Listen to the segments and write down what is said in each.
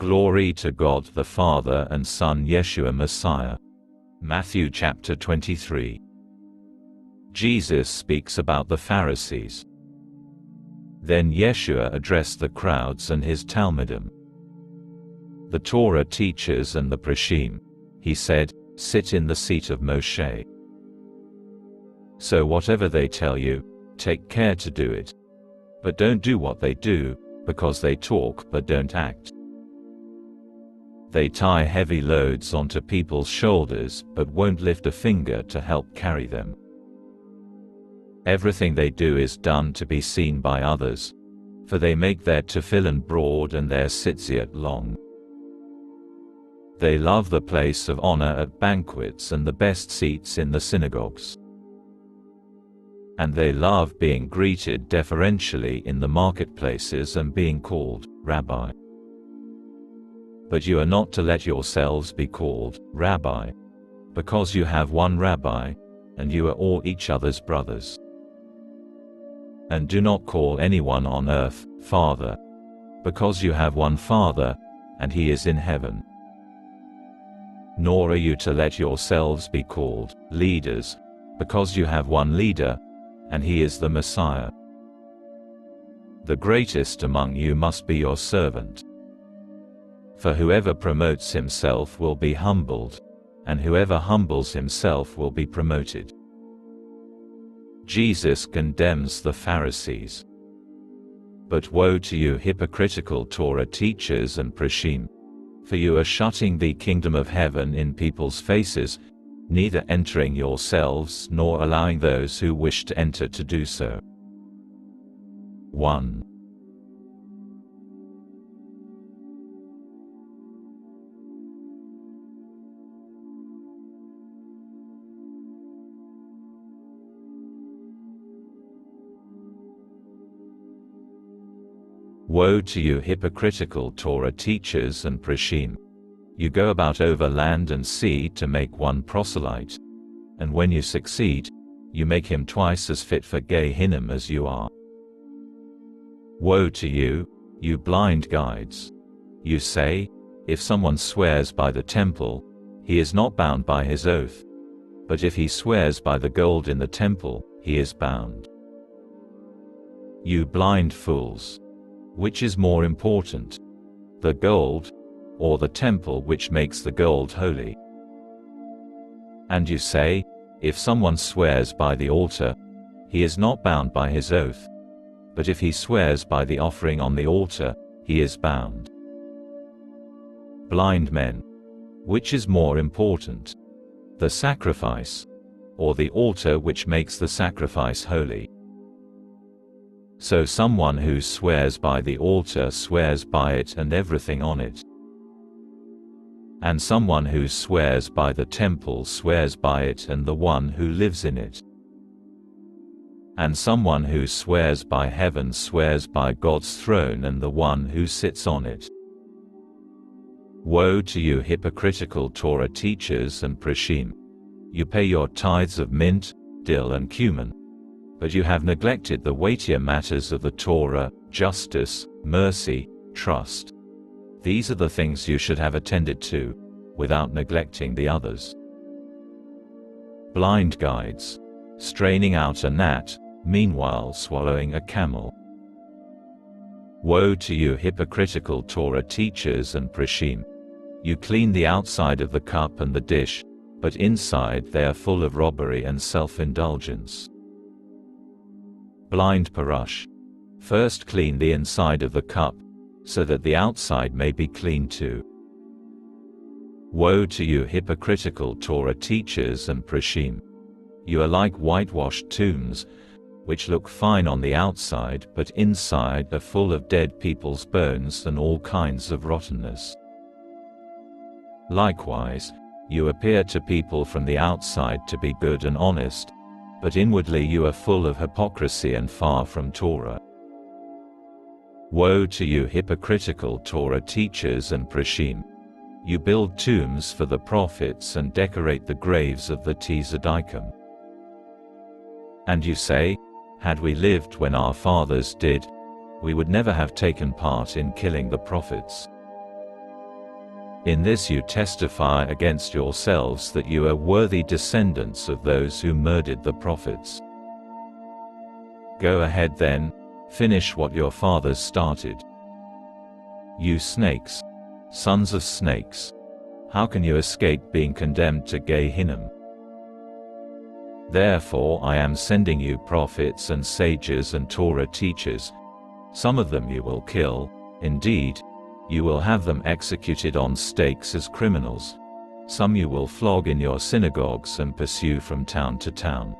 Glory to God the Father and Son Yeshua Messiah. Matthew chapter 23. Jesus speaks about the Pharisees. Then Yeshua addressed the crowds and his Talmudim, the Torah teachers and the Preshim. He said, "Sit in the seat of Moshe. So whatever they tell you, take care to do it. But don't do what they do, because they talk but don't act. They tie heavy loads onto people's shoulders but won't lift a finger to help carry them. Everything they do is done to be seen by others, for they make their tefillin broad and their tzitzit long. They love the place of honor at banquets and the best seats in the synagogues. And they love being greeted deferentially in the marketplaces and being called Rabbi. But you are not to let yourselves be called Rabbi, because you have one Rabbi, and you are all each other's brothers. And do not call anyone on earth Father, because you have one Father, and he is in heaven. Nor are you to let yourselves be called leaders, because you have one leader, and he is the Messiah. The greatest among you must be your servant. For whoever promotes himself will be humbled, and whoever humbles himself will be promoted." Jesus condemns the Pharisees. "But woe to you, hypocritical Torah teachers and Preshim! For you are shutting the kingdom of heaven in people's faces, neither entering yourselves nor allowing those who wish to enter to do so." 1. Woe to you, hypocritical Torah teachers and Preshim! You go about over land and sea to make one proselyte, and when you succeed, you make him twice as fit for Gehinnom as you are. Woe to you, you blind guides! You say, if someone swears by the temple, he is not bound by his oath, but if he swears by the gold in the temple, he is bound. You blind fools! Which is more important, the gold, or the temple which makes the gold holy? And you say, if someone swears by the altar, he is not bound by his oath, but if he swears by the offering on the altar, he is bound. Blind men! Which is more important, the sacrifice, or the altar which makes the sacrifice holy? So someone who swears by the altar swears by it and everything on it. And someone who swears by the temple swears by it and the one who lives in it. And someone who swears by heaven swears by God's throne and the one who sits on it. Woe to you, hypocritical Torah teachers and Preshim! You pay your tithes of mint, dill and cumin, but you have neglected the weightier matters of the Torah, justice, mercy, trust. These are the things you should have attended to, without neglecting the others. Blind guides! Straining out a gnat, meanwhile swallowing a camel. Woe to you, hypocritical Torah teachers and Preshim! You clean the outside of the cup and the dish, but inside they are full of robbery and self-indulgence. Blind Parush! First clean the inside of the cup, so that the outside may be clean too. Woe to you, hypocritical Torah teachers and Preshim! You are like whitewashed tombs, which look fine on the outside but inside are full of dead people's bones and all kinds of rottenness. Likewise, you appear to people from the outside to be good and honest, but inwardly you are full of hypocrisy and far from Torah. Woe to you, hypocritical Torah teachers and Preshim! You build tombs for the prophets and decorate the graves of the Tzaddikim. And you say, had we lived when our fathers did, we would never have taken part in killing the prophets. In this you testify against yourselves that you are worthy descendants of those who murdered the prophets. Go ahead then, finish what your fathers started. You snakes, sons of snakes, how can you escape being condemned to Gehenna? Therefore I am sending you prophets and sages and Torah teachers. Some of them you will kill, indeed, you will have them executed on stakes as criminals. Some you will flog in your synagogues and pursue from town to town.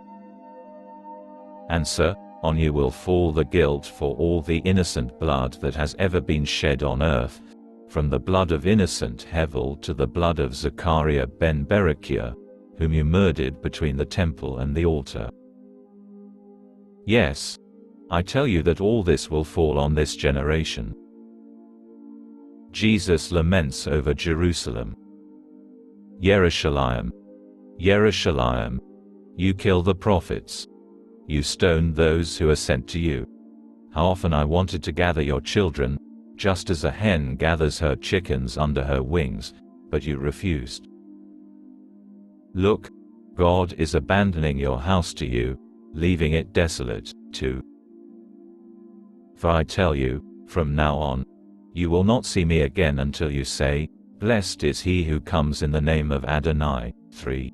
And so, on you will fall the guilt for all the innocent blood that has ever been shed on earth, from the blood of innocent Hevel to the blood of Zechariah ben Berechiah, whom you murdered between the temple and the altar. Yes, I tell you that all this will fall on this generation. Jesus laments over Jerusalem. Yerushalayim, Yerushalayim, you kill the prophets. You stone those who are sent to you. How often I wanted to gather your children, just as a hen gathers her chickens under her wings, but you refused. Look, God is abandoning your house to you, leaving it desolate, too. For I tell you, from now on, you will not see me again until you say, Blessed is he who comes in the name of Adonai. 3.